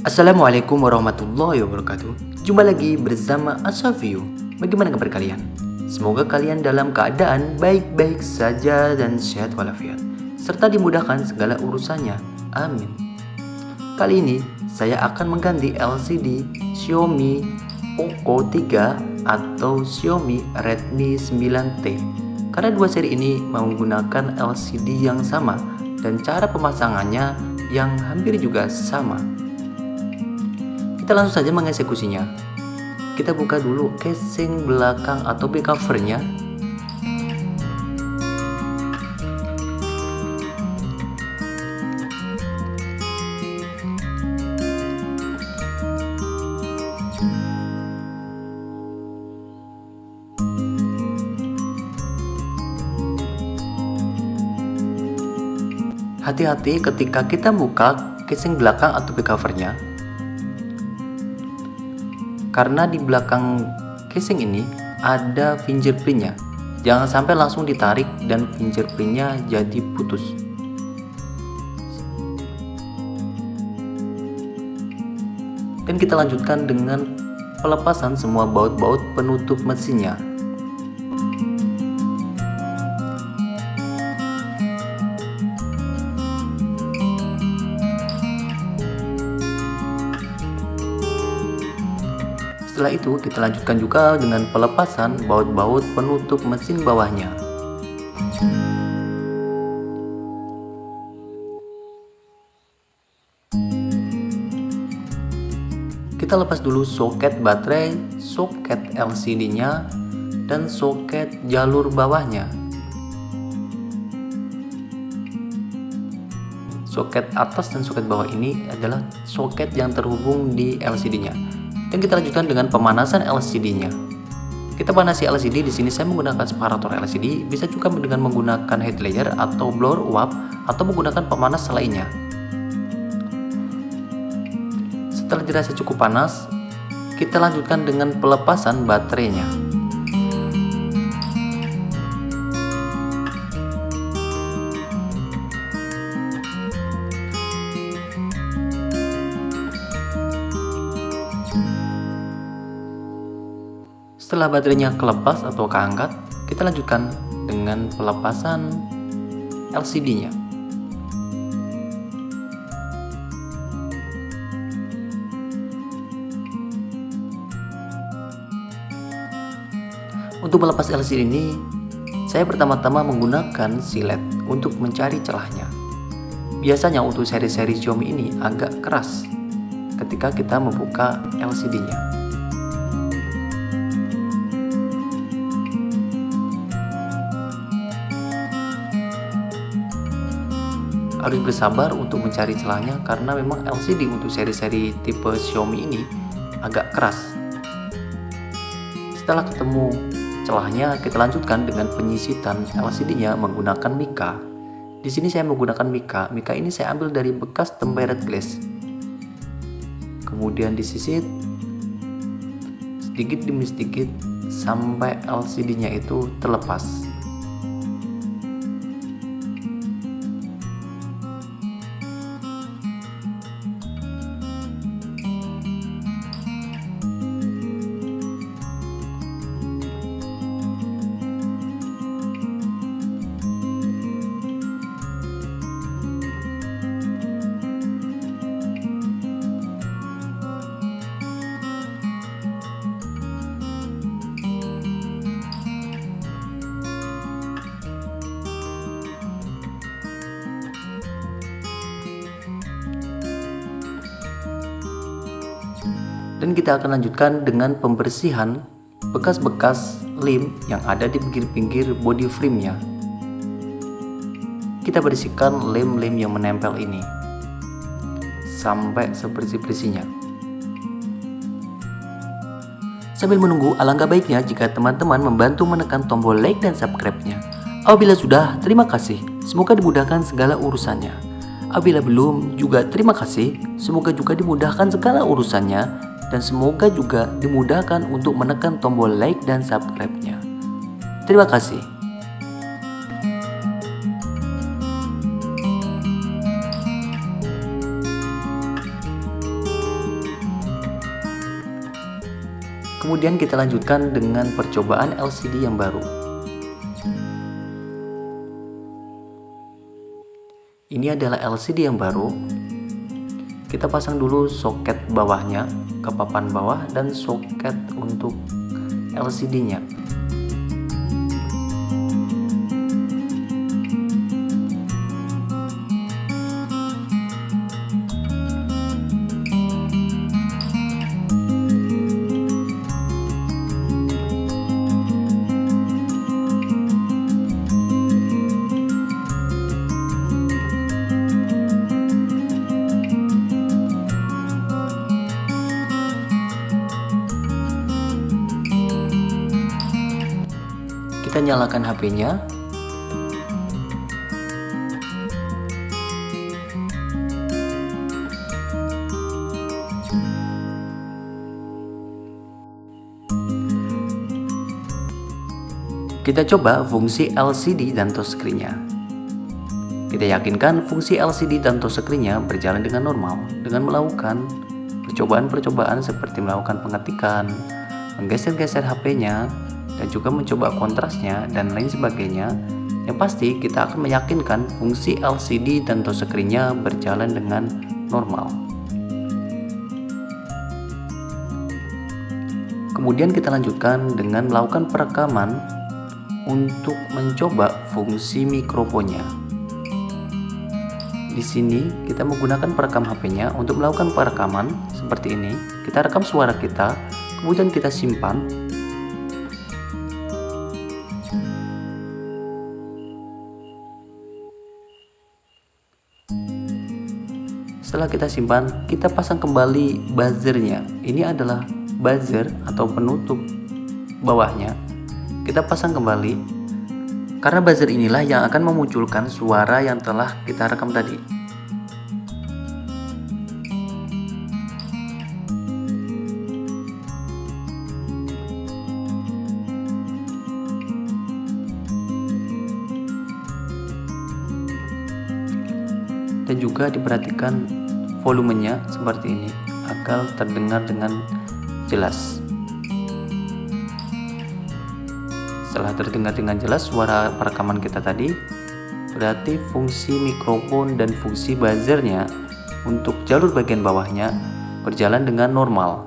Assalamualaikum warahmatullahi wabarakatuh. Jumpa lagi bersama Asafio. Bagaimana kabar kalian? Semoga kalian dalam keadaan baik-baik saja dan sehat walafiat, serta dimudahkan segala urusannya. Amin. Kali ini saya akan mengganti LCD Xiaomi Poco 3 atau Xiaomi Redmi 9T, karena dua seri ini menggunakan LCD yang sama dan cara pemasangannya yang hampir juga sama. Kita langsung saja mengeksekusinya. Kita buka dulu casing belakang atau back covernya. Hati-hati ketika kita buka casing belakang atau back covernya, karena di belakang casing ini ada fingerprintnya. Jangan sampai langsung ditarik dan fingerprintnya jadi putus. Dan kita lanjutkan dengan pelepasan semua baut-baut penutup mesinnya. Setelah itu kita lanjutkan juga dengan pelepasan baut-baut penutup mesin bawahnya. Kita lepas dulu soket baterai, soket LCD-nya, dan soket jalur bawahnya. Soket atas dan soket bawah ini adalah soket yang terhubung di LCD-nya. Dan kita lanjutkan dengan pemanasan LCD-nya. Kita panasi LCD di sini saya menggunakan separator LCD, bisa juga dengan menggunakan head layer atau blower uap atau menggunakan pemanas lainnya. Setelah dirasa cukup panas, kita lanjutkan dengan pelepasan baterainya. Setelah baterainya kelepas atau keangkat, kita lanjutkan dengan pelepasan LCD-nya. Untuk melepas LCD ini, saya pertama-tama menggunakan silet untuk mencari celahnya. Biasanya untuk seri-seri Xiaomi ini agak keras ketika kita membuka LCD-nya. Harus bersabar untuk mencari celahnya karena memang LCD untuk seri-seri tipe Xiaomi ini agak keras. Setelah ketemu celahnya, kita lanjutkan dengan penyisitan LCD-nya menggunakan mica. Di sini saya menggunakan mica. Mica ini saya ambil dari bekas tempered glass. Kemudian disisit sedikit demi sedikit sampai LCD-nya itu terlepas. Dan kita akan lanjutkan dengan pembersihan bekas-bekas lem yang ada di pinggir-pinggir body frame-nya. Kita bersihkan lem-lem yang menempel ini sampai sebersih-bersihnya. Sambil menunggu, alangkah baiknya jika teman-teman membantu menekan tombol like dan subscribe-nya. Apabila sudah, terima kasih. Semoga dimudahkan segala urusannya. Apabila belum, juga terima kasih. Semoga juga dimudahkan segala urusannya. Dan semoga juga dimudahkan untuk menekan tombol like dan subscribe-nya. Terima kasih. Kemudian kita lanjutkan dengan percobaan LCD yang baru. Ini adalah LCD yang baru. Kita pasang dulu soket bawahnya ke papan bawah dan soket untuk LCD-nya. Kita nyalakan HP-nya. Kita coba fungsi LCD dan touchscreen-nya. Kita yakinkan fungsi LCD dan touchscreen-nya berjalan dengan normal dengan melakukan percobaan-percobaan seperti melakukan pengetikan, menggeser-geser HP-nya, dan juga mencoba kontrasnya dan lain sebagainya. Yang pasti kita akan meyakinkan fungsi LCD dan touchscreen-nya berjalan dengan normal. Kemudian kita lanjutkan dengan melakukan perekaman untuk mencoba fungsi mikrofonnya. Di sini kita menggunakan perekam HP-nya untuk melakukan perekaman seperti ini. Kita rekam suara kita, kemudian kita simpan. Setelah kita simpan, kita pasang kembali buzzernya. Ini adalah buzzer atau penutup bawahnya. Kita pasang kembali, karena buzzer inilah yang akan memunculkan suara yang telah kita rekam tadi. Dan juga diperhatikan volumenya seperti ini agar terdengar dengan jelas. Setelah terdengar dengan jelas suara perekaman kita tadi, berarti fungsi mikrofon dan fungsi buzzernya untuk jalur bagian bawahnya berjalan dengan normal.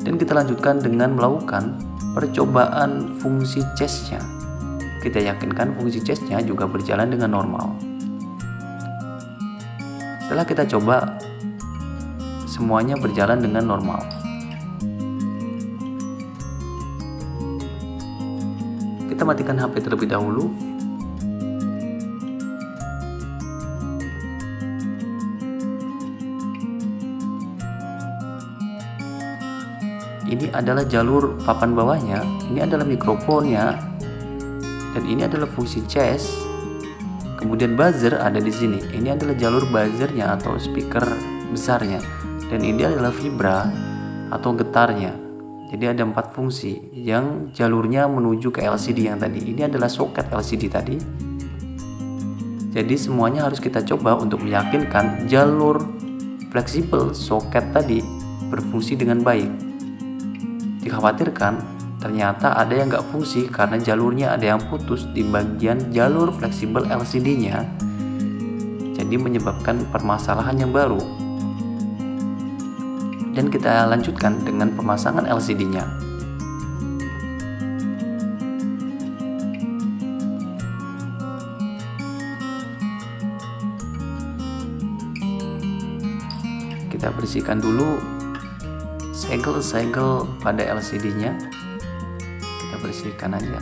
Dan kita lanjutkan dengan melakukan percobaan fungsi chest-nya. Kita yakinkan fungsi chest-nya juga berjalan dengan normal. Setelah kita coba, semuanya berjalan dengan normal. Kita matikan HP terlebih dahulu. Ini adalah jalur papan bawahnya, ini adalah mikrofonnya, dan ini adalah fungsi chest. Kemudian buzzer ada di sini. Ini adalah jalur buzzernya atau speaker besarnya, dan ini adalah vibra atau getarnya. Jadi ada 4 fungsi yang jalurnya menuju ke LCD yang tadi. Ini adalah soket LCD tadi. Jadi semuanya harus kita coba untuk meyakinkan jalur fleksibel soket tadi berfungsi dengan baik. Dikhawatirkan ternyata ada yang nggak fungsi karena jalurnya ada yang putus di bagian jalur fleksibel LCD-nya, jadi menyebabkan permasalahan yang baru. Dan kita lanjutkan dengan pemasangan LCD-nya. Kita bersihkan dulu segel-segel pada LCD-nya. Kita bersihkan aja.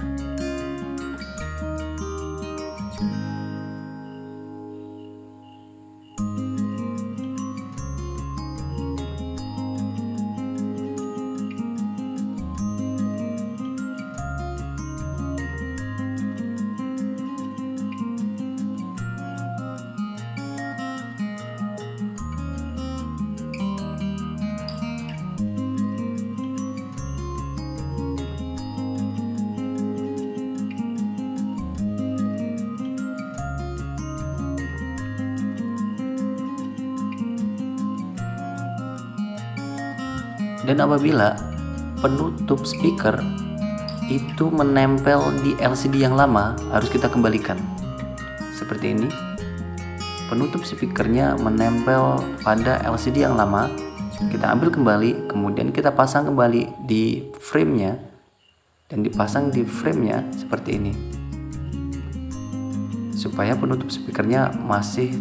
Dan apabila penutup speaker itu menempel di LCD yang lama, harus kita kembalikan. Seperti ini. Penutup speakernya menempel pada LCD yang lama, kita ambil kembali, kemudian kita pasang kembali di frame-nya, dan dipasang di frame-nya seperti ini, supaya penutup speakernya masih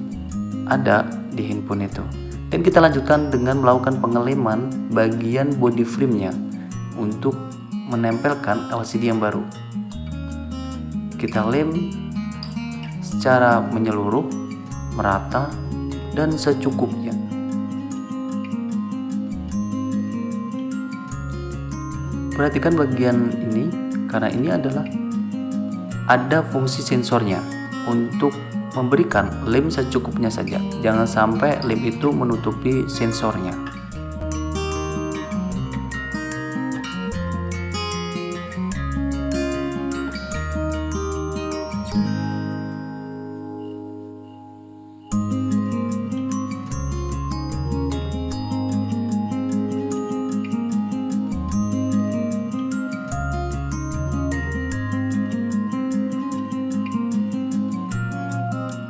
ada di handphone itu. Dan kita lanjutkan dengan melakukan pengeleman bagian body frame-nya untuk menempelkan LCD yang baru. Kita lem secara menyeluruh, merata, dan secukupnya. Perhatikan bagian ini, karena ini adalah ada fungsi sensornya untuk memberikan lem secukupnya saja. Jangan sampai lem itu menutupi sensornya.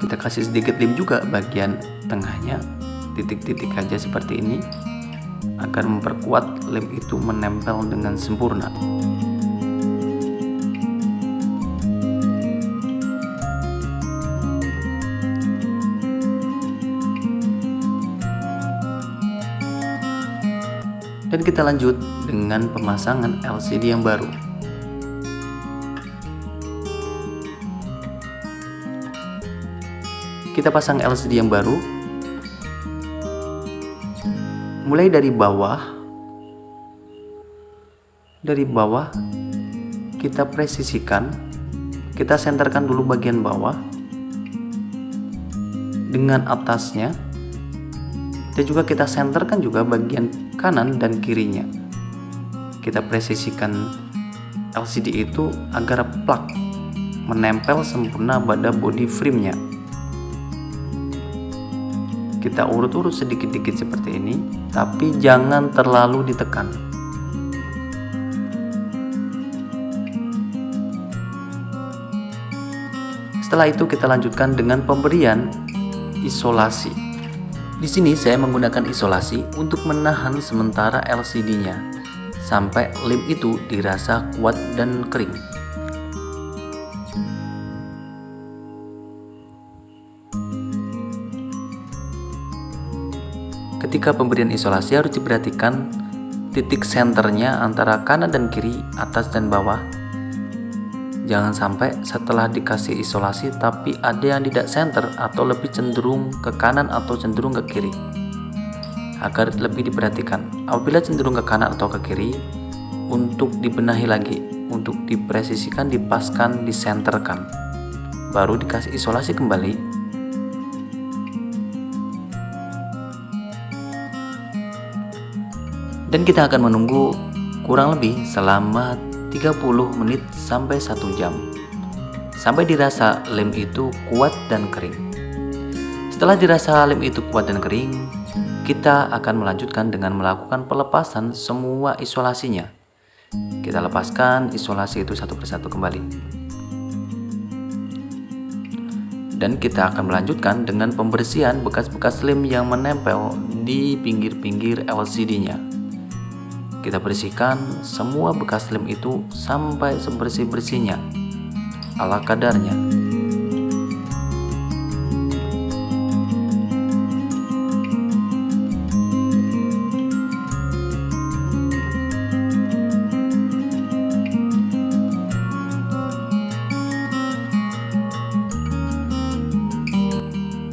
Kita kasih sedikit lem juga bagian tengahnya, titik-titik aja seperti ini, agar memperkuat lem itu menempel dengan sempurna. Dan kita lanjut dengan pemasangan LCD yang baru. Kita pasang LCD yang baru mulai dari bawah. Dari bawah kita presisikan, kita senterkan dulu bagian bawah dengan atasnya, dan juga kita senterkan juga bagian kanan dan kirinya. Kita presisikan LCD itu agar plak menempel sempurna pada body frame-nya. Kita urut-urut sedikit-sedikit seperti ini, tapi jangan terlalu ditekan. Setelah itu kita lanjutkan dengan pemberian isolasi. Di sini saya menggunakan isolasi untuk menahan sementara LCD-nya sampai lem itu dirasa kuat dan kering. Ketika pemberian isolasi harus diperhatikan titik senternya antara kanan dan kiri, atas dan bawah. Jangan sampai setelah dikasih isolasi tapi ada yang tidak center atau lebih cenderung ke kanan atau cenderung ke kiri. Agar lebih diperhatikan. Apabila cenderung ke kanan atau ke kiri, untuk dibenahi lagi, untuk dipresisikan, dipaskan, disenterkan. Baru dikasih isolasi kembali. Dan kita akan menunggu kurang lebih selama 30 menit sampai 1 jam sampai dirasa lem itu kuat dan kering. Setelah dirasa lem itu kuat dan kering, kita akan melanjutkan dengan melakukan pelepasan semua isolasinya. Kita lepaskan isolasi itu satu persatu kembali. Dan kita akan melanjutkan dengan pembersihan bekas-bekas lem yang menempel di pinggir-pinggir LCD-nya. Kita bersihkan semua bekas lem itu sampai sebersih-bersihnya, ala kadarnya.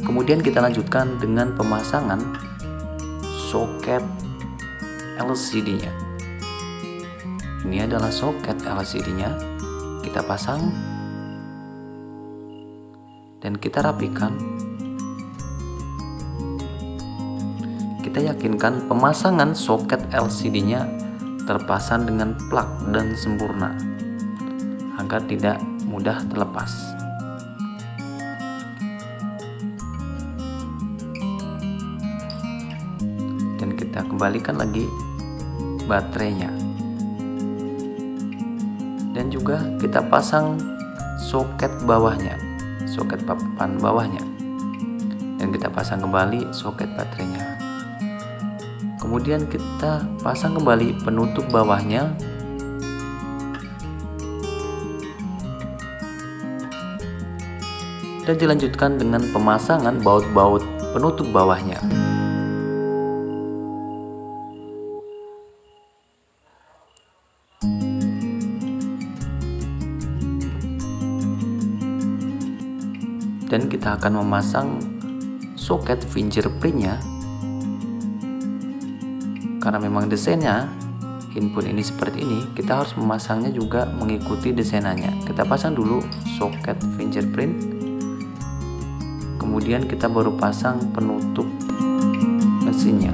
Kemudian kita lanjutkan dengan pemasangan soket LCD-nya. Ini adalah soket LCD-nya. Kita pasang dan kita rapikan. Kita yakinkan pemasangan soket LCD-nya terpasang dengan plak dan sempurna agar tidak mudah terlepas. Dan kita kembalikan lagi baterainya. Dan juga kita pasang soket bawahnya, soket papan bawahnya. Dan kita pasang kembali soket baterainya. Kemudian kita pasang kembali penutup bawahnya. Dan dilanjutkan dengan pemasangan baut-baut penutup bawahnya. Dan kita akan memasang soket fingerprintnya. Karena memang desainnya handphone ini seperti ini, kita harus memasangnya juga mengikuti desainannya. Kita pasang dulu soket fingerprint, kemudian kita baru pasang penutup mesinnya.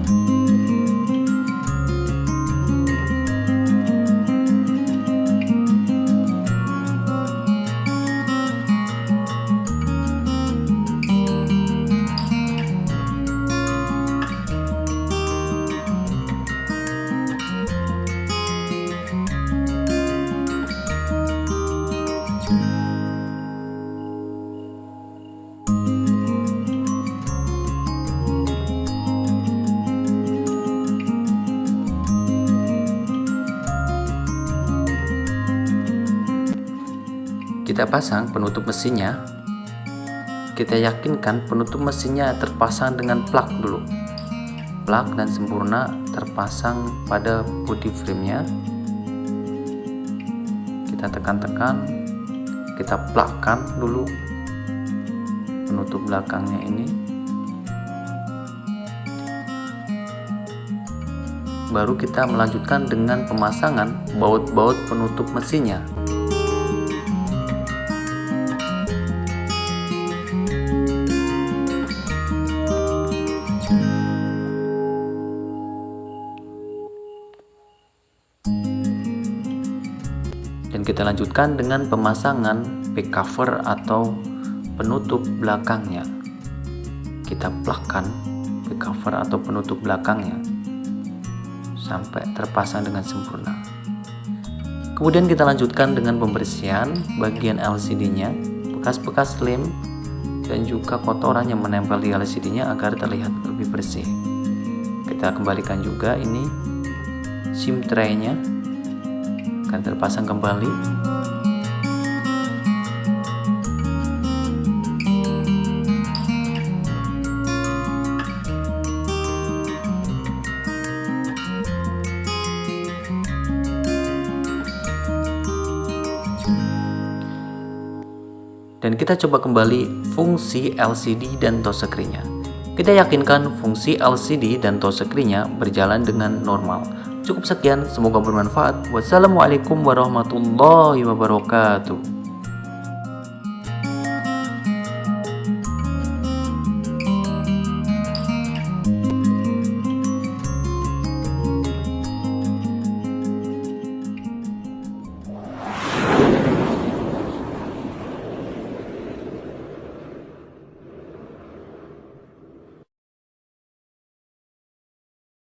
Kita pasang penutup mesinnya. Kita yakinkan penutup mesinnya terpasang dengan plak dulu. Plak dan sempurna terpasang pada body frame-nya. Kita tekan-tekan, kita plakkan dulu penutup belakangnya ini. Baru kita melanjutkan dengan pemasangan baut-baut penutup mesinnya. Dan kita lanjutkan dengan pemasangan back cover atau penutup belakangnya. Kita plakkan back cover atau penutup belakangnya sampai terpasang dengan sempurna. Kemudian kita lanjutkan dengan pembersihan bagian LCD-nya, bekas-bekas lem dan juga kotoran yang menempel di LCD-nya agar terlihat lebih bersih. Kita kembalikan juga ini SIM tray-nya akan terpasang kembali. Dan kita coba kembali fungsi LCD dan touchscreen-nya. Kita yakinkan fungsi LCD dan touchscreen-nya berjalan dengan normal. Cukup sekian, semoga bermanfaat. Wassalamualaikum warahmatullahi wabarakatuh.